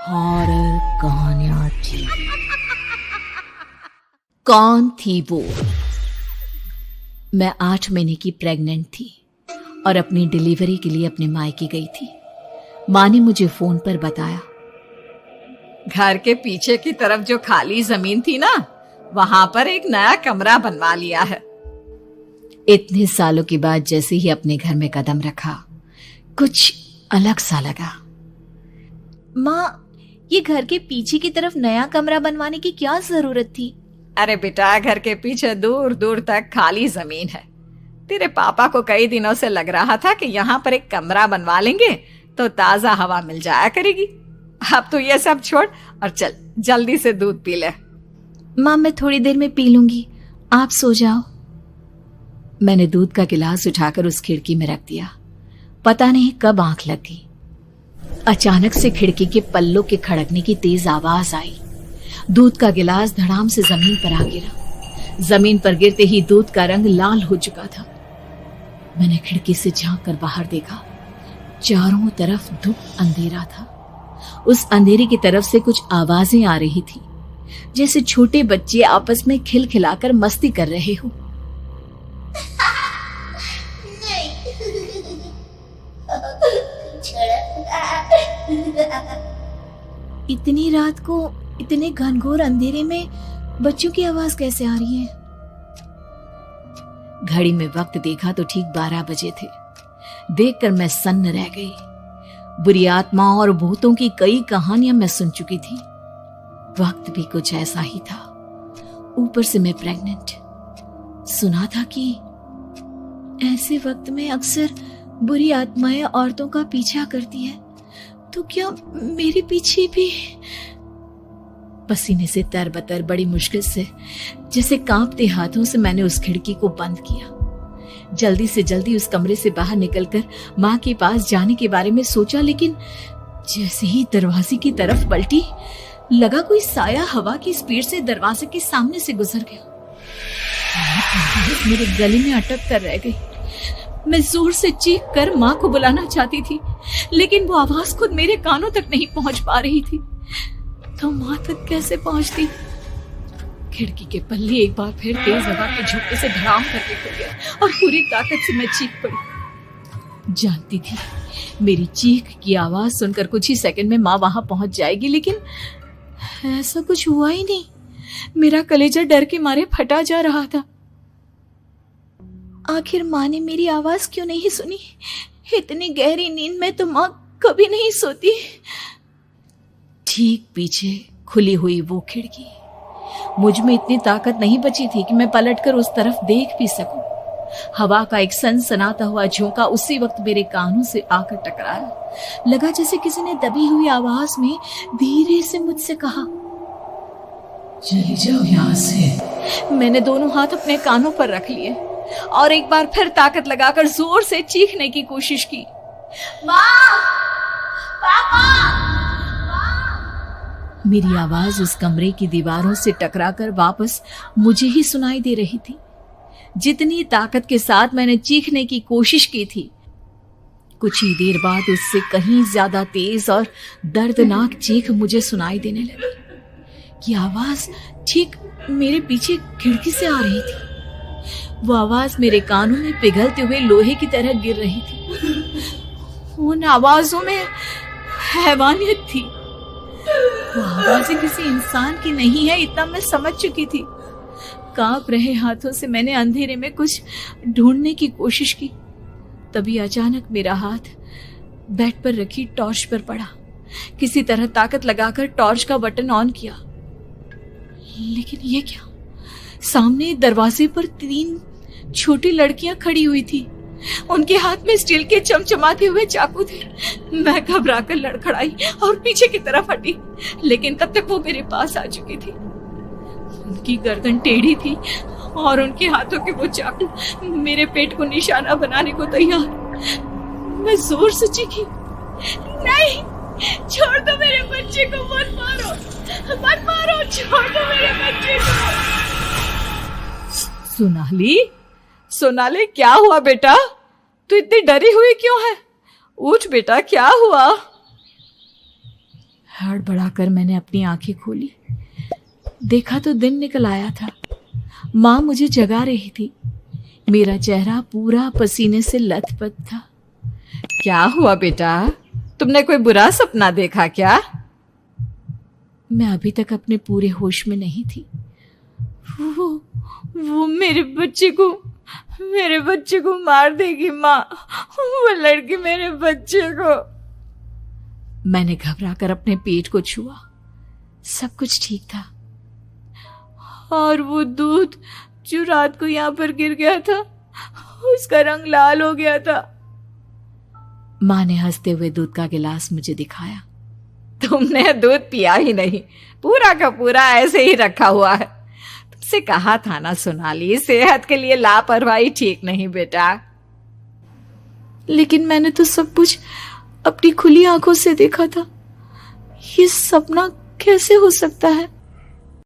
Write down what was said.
Horror कहानियां थी। कौन थी वो? मैं 8 महीने की प्रेग्नेंट थी और अपनी डिलीवरी के लिए अपने मायके गई थी। माँ ने मुझे फोन पर बताया, घर के पीछे की तरफ जो खाली जमीन थी ना, वहां पर एक नया कमरा बनवा लिया है। इतने सालों के बाद जैसे ही अपने घर में कदम रखा, कुछ अलग सा लगा। माँ, ये घर के पीछे की तरफ नया कमरा बनवाने की क्या जरूरत थी? अरे बेटा, घर के पीछे दूर दूर तक खाली जमीन है। तेरे पापा को कई दिनों से लग रहा था कि यहाँ पर एक कमरा बनवा लेंगे तो ताजा हवा मिल जाया करेगी। अब तो ये सब छोड़ और चल जल्दी से दूध पी ले। माँ, मैं थोड़ी देर में पी लूंगी, आप सो जाओ। मैंने दूध का गिलास उठाकर उस खिड़की में रख दिया। पता नहीं कब आंख लग गई। अचानक से खिड़की के पल्लों के खड़कने की तेज आवाज आई। दूध का गिलास धड़ाम से जमीन पर आ गिरा। जमीन पर गिरते ही दूध का रंग लाल हो चुका था। मैंने खिड़की से झांक कर बाहर देखा। चारों तरफ धूप अंधेरा था। उस अंधेरे की तरफ से कुछ आवाजें आ रही थी, जैसे छोटे बच्चे आपस में खिलखिलाकर मस्ती कर रहे हो। इतनी रात को इतने घनघोर अंधेरे में बच्चों की आवाज कैसे आ रही है? घड़ी में वक्त देखा तो ठीक 12 बजे थे। देखकर मैं सन्न रह गई। बुरी आत्माओं और भूतों की कई कहानियां मैं सुन चुकी थी। वक्त भी कुछ ऐसा ही था। ऊपर से मैं प्रेग्नेंट। सुना था कि ऐसे वक्त में अक्सर बुरी आत्माएं औरतों का पीछा करती है, तो क्या मेरे पीछे भी? पसीने से तरबतर बड़ी मुश्किल से, जैसे कांपते हाथों से मैंने उस खिड़की को बंद किया। जल्दी से जल्दी उस कमरे से बाहर निकलकर माँ के पास जाने के बारे में सोचा, लेकिन जैसे ही दरवाजे की तरफ पलटी, लगा कोई साया हवा की स्पीड से दरवाजे के सामने से गुजर गया। मेरे गले में अटक कर रह गई। मैं जोर से चीख कर माँ को बुलाना चाहती थी, लेकिन वो आवाज खुद मेरे कानों तक नहीं पहुंच पा रही थी। तो माँ तक कैसे पहुंचती? खिड़की के पल्ले एक बार फिर तेज हवा के झोंके से धड़ाम करके खुल गया और पूरी ताकत से मैं चीख पड़ी। जानती थी मेरी चीख की आवाज सुनकर कुछ ही सेकंड में माँ वहां पहुंच जाएगी, लेकिन ऐसा कुछ हुआ ही नहीं। मेरा कलेजा डर के मारे फटा जा रहा था। आखिर माँ ने मेरी आवाज क्यों नहीं सुनी? इतनी गहरी नींद में तो माँ कभी नहीं सोती। ठीक पीछे खुली हुई वो खिड़की। मुझ में इतनी ताकत नहीं बची थी कि मैं पलटकर उस तरफ देख भी सकूं। हवा का एक सनसनाता हुआ झोंका उसी वक्त मेरे कानों से आकर टकराया। लगा जैसे किसी ने दबी हुई आवाज में धीरे से मुझसे कहा, चली जाओ यहाँ से। मैंने दोनों हाथ अपने कानों पर रख लिए और एक बार फिर ताकत लगाकर जोर से चीखने की कोशिश की। माँ! पापा! मेरी आवाज उस कमरे की दीवारों से टकराकर वापस मुझे ही सुनाई दे रही थी। जितनी ताकत के साथ मैंने चीखने की कोशिश की थी, कुछ ही देर बाद उससे कहीं ज्यादा तेज और दर्दनाक चीख मुझे सुनाई देने लगी। कि आवाज ठीक मेरे पीछे खिड़की से आ रही थी। वो आवाज मेरे कानों में पिघलते हुए लोहे की तरह गिर रही थी। उन आवाजों में हैवानियत थी। वो आवाजें किसी इंसान की नहीं है, इतना मैं समझ चुकी थी। कांप रहे हाथों से मैंने अंधेरे में कुछ ढूंढने की कोशिश की। तभी अचानक मेरा हाथ बेड पर रखी टॉर्च पर पड़ा। किसी तरह ताकत लगाकर टॉर्च का बटन ऑन किया, लेकिन ये क्या? सामने दरवाजे पर 3 छोटी लड़कियां खड़ी हुई थी। उनके हाथ में स्टील के चमचमाते हुए चाकू थे। मैं घबराकर लड़खड़ाई और पीछे की तरफ हटी, लेकिन तब तक वो मेरे पास आ चुकी थी। उनकी गर्दन टेढ़ी थी और उनके हाथों के वो चाकू मेरे पेट को निशाना बनाने को तैयार। मैं जोर से चीखी, नहीं, छोड़ दो मेरे बच्चे को, मत मारो, मत मारो, छोड़ दो मेरे बच्चे को। सोनाली, क्या हुआ बेटा? तू इतनी डरी हुई क्यों है? उठ बेटा, क्या हुआ? हड़बड़ाकर मैंने अपनी आंखें खोली। देखा तो दिन निकल आया था। माँ मुझे जगा रही थी। मेरा चेहरा पूरा पसीने से लथपथ था। क्या हुआ बेटा, तुमने कोई बुरा सपना देखा क्या? मैं अभी तक अपने पूरे होश में नहीं थी। वो मेरे बच्चे को मार देगी माँ। वो लड़की मेरे बच्चे को। मैंने घबराकर अपने पेट को छुआ। सब कुछ ठीक था। और वो दूध जो रात को यहाँ पर गिर गया था, उसका रंग लाल हो गया था। माँ ने हंसते हुए दूध का गिलास मुझे दिखाया। तुमने दूध पिया ही नहीं, पूरा का पूरा ऐसे ही रखा हुआ है। तुमसे कहा था ना सोनाली, सेहत के लिए लापरवाही ठीक नहीं बेटा। लेकिन मैंने तो सब कुछ अपनी खुली आंखों से देखा था। ये सपना कैसे हो सकता है?